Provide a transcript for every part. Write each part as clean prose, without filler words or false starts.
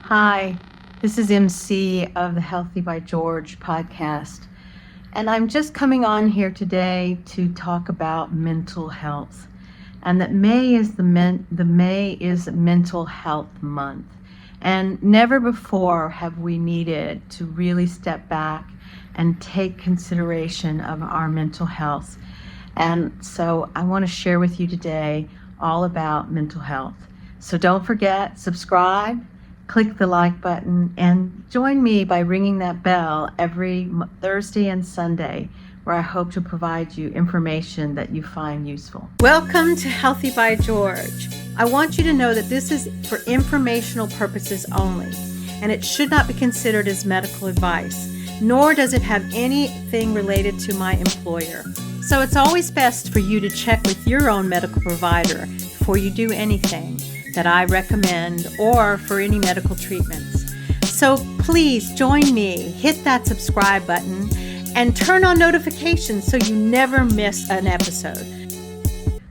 Hi, this is MC of the Healthy by George podcast, and I'm just coming on here today to talk about mental health, and that May is May is Mental Health Month, and never before have we needed to really step back and take consideration of our mental health. And so I want to share with you today all about mental health. So don't forget, subscribe, click the like button, and join me by ringing that bell every Thursday and Sunday, where I hope to provide you information that you find useful. Welcome to Healthy by George. I want you to know that this is for informational purposes only, and it should not be considered as medical advice, nor does it have anything related to my employer. So it's always best for you to check with your own medical provider before you do anything that I recommend or for any medical treatments. So please join me, hit that subscribe button, and turn on notifications so you never miss an episode.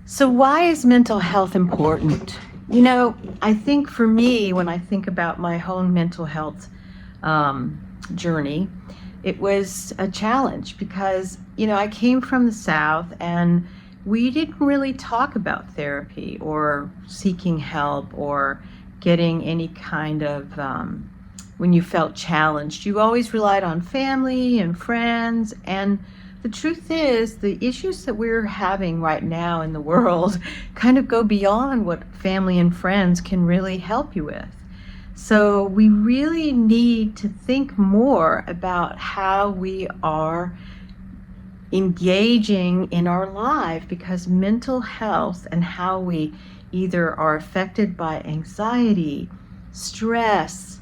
So why is mental health important? You know, I think for me, when I think about my own mental health journey, it was a challenge because, I came from the South and we didn't really talk about therapy or seeking help or getting any kind of, when you felt challenged, you always relied on family and friends. And the truth is, the issues that we're having right now in the world kind of go beyond what family and friends can really help you with. So we really need to think more about how we are engaging in our life, because mental health and how we either are affected by anxiety, stress,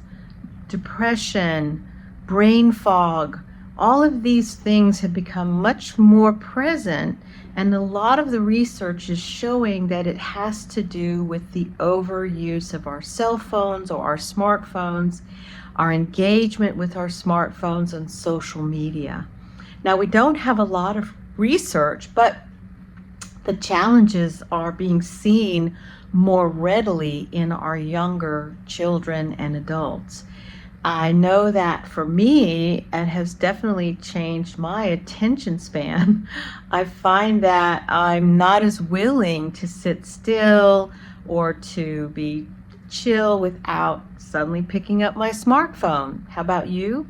depression, brain fog, all of these things have become much more present, and a lot of the research is showing that it has to do with the overuse of our cell phones or our smartphones, our engagement with our smartphones and social media. Now, we don't have a lot of research, but the challenges are being seen more readily in our younger children and adults. I know that for me, it has definitely changed my attention span. I find that I'm not as willing to sit still or to be chill without suddenly picking up my smartphone. How about you?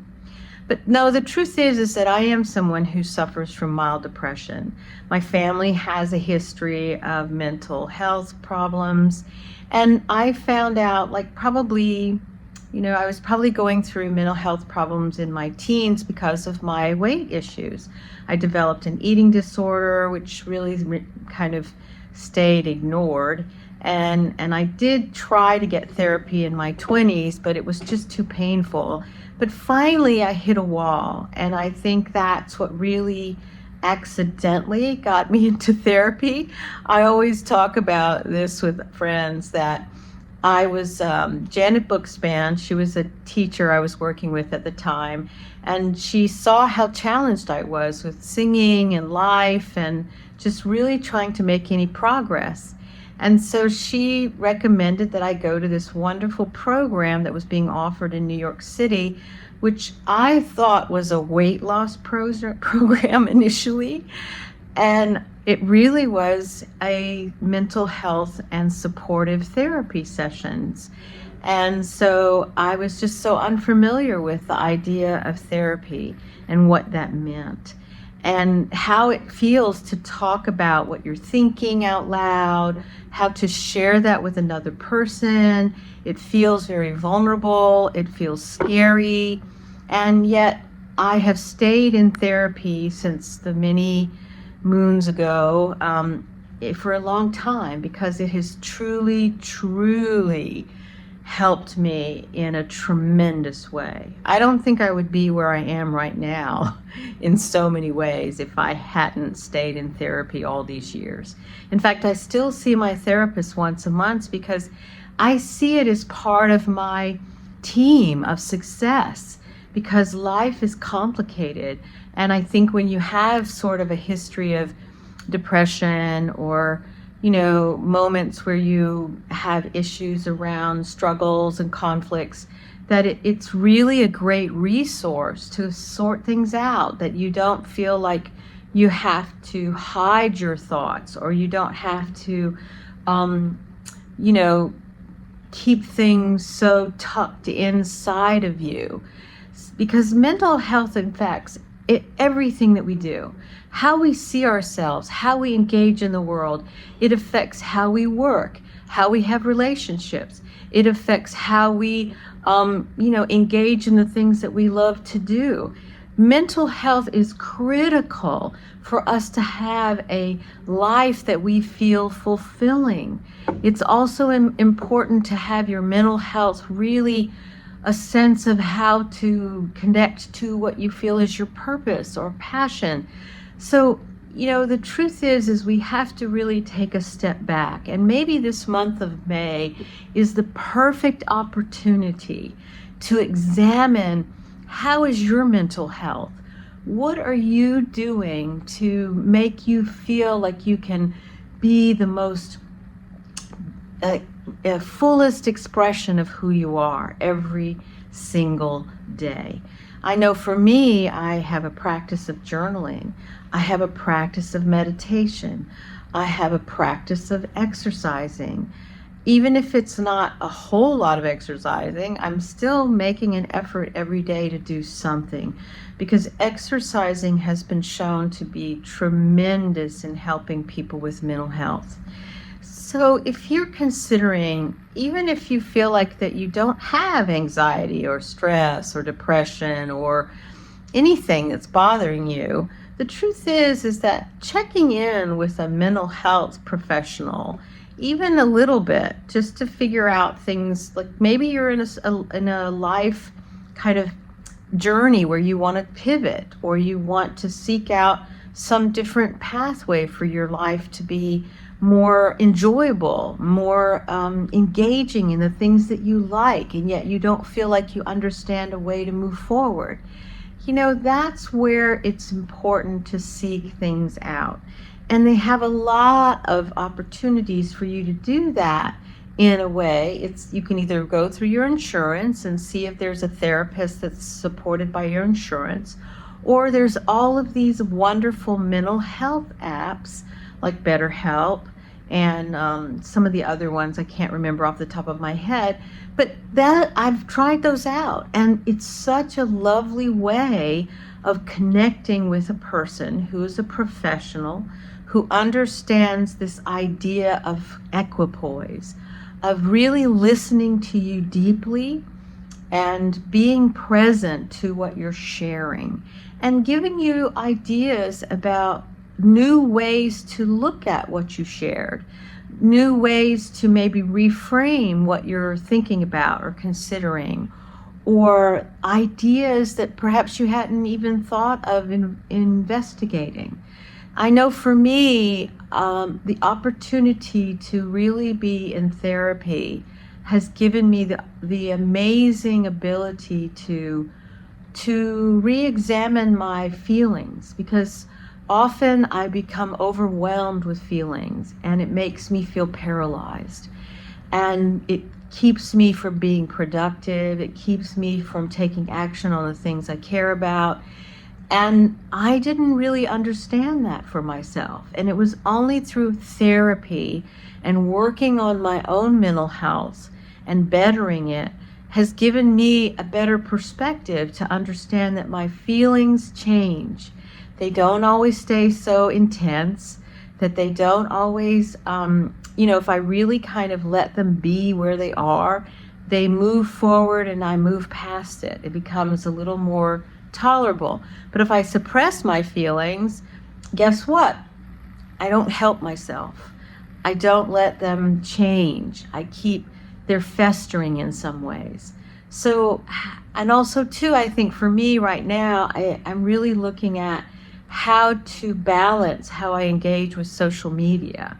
But no, the truth is that I am someone who suffers from mild depression. My family has a history of mental health problems, and I found out I was probably going through mental health problems in my teens because of my weight issues. I developed an eating disorder, which really kind of stayed ignored. And I did try to get therapy in my 20s, but it was just too painful. But finally, I hit a wall, and I think that's what really accidentally got me into therapy. I always talk about this with friends that I was Janet Bookspan. She was a teacher I was working with at the time, and she saw how challenged I was with singing and life and just really trying to make any progress. And so she recommended that I go to this wonderful program that was being offered in New York City, which I thought was a weight loss program initially. And it really was a mental health and supportive therapy sessions. And so I was just so unfamiliar with the idea of therapy and what that meant, and how it feels to talk about what you're thinking out loud, how to share that with another person. It feels very vulnerable, it feels scary, and yet I have stayed in therapy since the many moons ago for a long time, because it has truly helped me in a tremendous way. I don't think I would be where I am right now in so many ways if I hadn't stayed in therapy all these years. In fact, I still see my therapist once a month because I see it as part of my team of success, because life is complicated. And I think when you have sort of a history of depression or moments where you have issues around struggles and conflicts, that it's really a great resource to sort things out, that you don't feel like you have to hide your thoughts, or you don't have to, keep things so tucked inside of you. Because mental health affects everything that we do. How we see ourselves, how we engage in the world. It affects how we work, how we have relationships. It affects how we, engage in the things that we love to do. Mental health is critical for us to have a life that we feel fulfilling. It's also important to have your mental health really a sense of how to connect to what you feel is your purpose or passion. So, the truth is we have to really take a step back. And maybe this month of May is the perfect opportunity to examine, how is your mental health? What are you doing to make you feel like you can be the most fullest expression of who you are every single day? I know for me, I have a practice of journaling. I have a practice of meditation. I have a practice of exercising. Even if it's not a whole lot of exercising, I'm still making an effort every day to do something, because exercising has been shown to be tremendous in helping people with mental health. So if you're considering, even if you feel like that you don't have anxiety or stress or depression or anything that's bothering you, the truth is that checking in with a mental health professional, even a little bit, just to figure out things, like maybe you're in a life kind of journey where you want to pivot, or you want to seek out some different pathway for your life to be more enjoyable, more engaging in the things that you like, and yet you don't feel like you understand a way to move forward. That's where it's important to seek things out. And they have a lot of opportunities for you to do that in a way. You can either go through your insurance and see if there's a therapist that's supported by your insurance, or there's all of these wonderful mental health apps like BetterHelp and some of the other ones I can't remember off the top of my head, but that I've tried those out, and it's such a lovely way of connecting with a person who is a professional, who understands this idea of equipoise, of really listening to you deeply and being present to what you're sharing, and giving you ideas about new ways to look at what you shared, new ways to maybe reframe what you're thinking about or considering, or ideas that perhaps you hadn't even thought of investigating. I know for me, the opportunity to really be in therapy has given me the amazing ability to re-examine my feelings, because often I become overwhelmed with feelings, and it makes me feel paralyzed, and it keeps me from being productive. It keeps me from taking action on the things I care about. And I didn't really understand that for myself. And it was only through therapy and working on my own mental health and bettering it has given me a better perspective to understand that my feelings change. They don't always stay so intense, that they don't always, if I really kind of let them be where they are, they move forward and I move past it. It becomes a little more tolerable. But if I suppress my feelings, guess what? I don't help myself. I don't let them change. They're festering in some ways. So, and also too, I think for me right now, I'm really looking at how to balance how I engage with social media.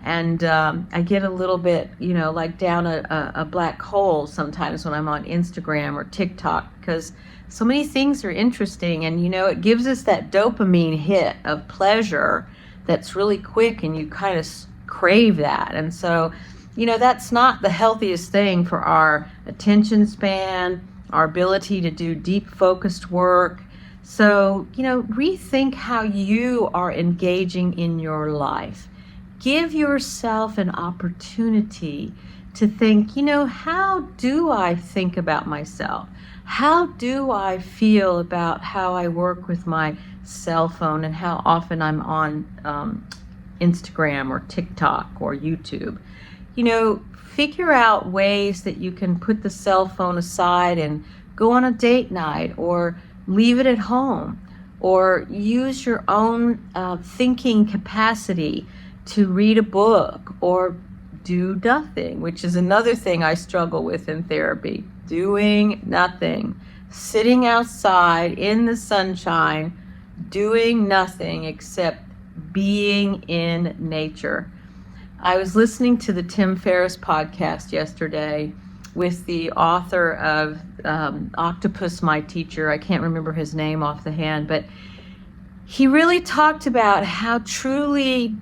And I get a little bit, like down a black hole sometimes when I'm on Instagram or TikTok, because so many things are interesting, and it gives us that dopamine hit of pleasure that's really quick, and you kind of crave that. And so, that's not the healthiest thing for our attention span, our ability to do deep focused work. So, rethink how you are engaging in your life. Give yourself an opportunity to think, how do I think about myself? How do I feel about how I work with my cell phone and how often I'm on Instagram or TikTok or YouTube? Figure out ways that you can put the cell phone aside and go on a date night, or leave it at home, or use your own thinking capacity to read a book, or do nothing, which is another thing I struggle with in therapy. Doing nothing. Sitting outside in the sunshine, doing nothing except being in nature. I was listening to the Tim Ferriss podcast yesterday with the author of Octopus, My Teacher. I can't remember his name off the hand, but he really talked about how truly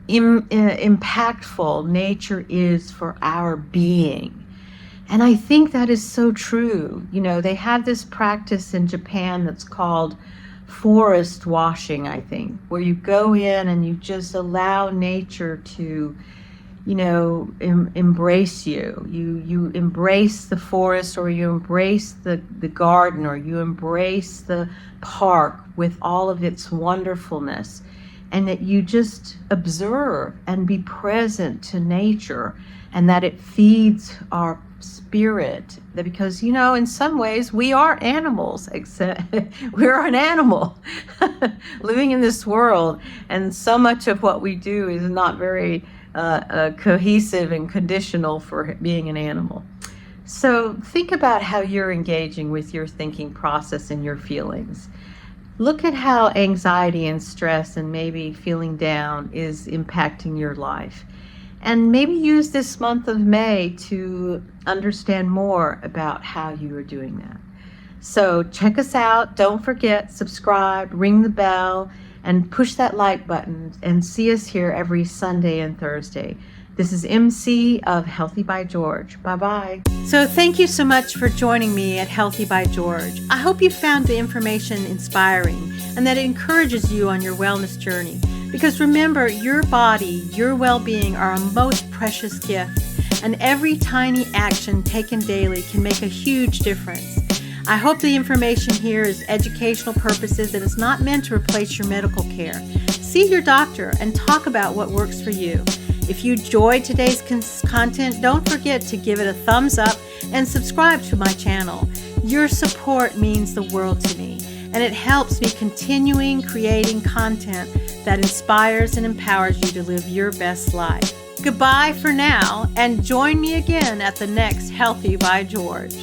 impactful nature is for our being. And I think that is so true. They have this practice in Japan that's called forest washing, I think, where you go in and you just allow nature to, embrace you. You embrace the forest, or you embrace the garden, or you embrace the park with all of its wonderfulness, and that you just observe and be present to nature, and that it feeds our spirit. Because in some ways we are animals, except we're an animal living in this world, and so much of what we do is not very cohesive and conditional for being an animal. So think about how you're engaging with your thinking process and your feelings. Look at how anxiety and stress and maybe feeling down is impacting your life. And maybe use this month of May to understand more about how you are doing that. So check us out. Don't forget, subscribe, ring the bell, and push that like button, and see us here every Sunday and Thursday. This is MC of Healthy by George. Bye-bye. So thank you so much for joining me at Healthy by George. I hope you found the information inspiring and that it encourages you on your wellness journey. Because remember, your body, your well-being are a most precious gift, and every tiny action taken daily can make a huge difference. I hope the information here is educational purposes and is not meant to replace your medical care. See your doctor and talk about what works for you. If you enjoyed today's content, don't forget to give it a thumbs up and subscribe to my channel. Your support means the world to me, and it helps me continuing creating content that inspires and empowers you to live your best life. Goodbye for now, and join me again at the next Healthy by George.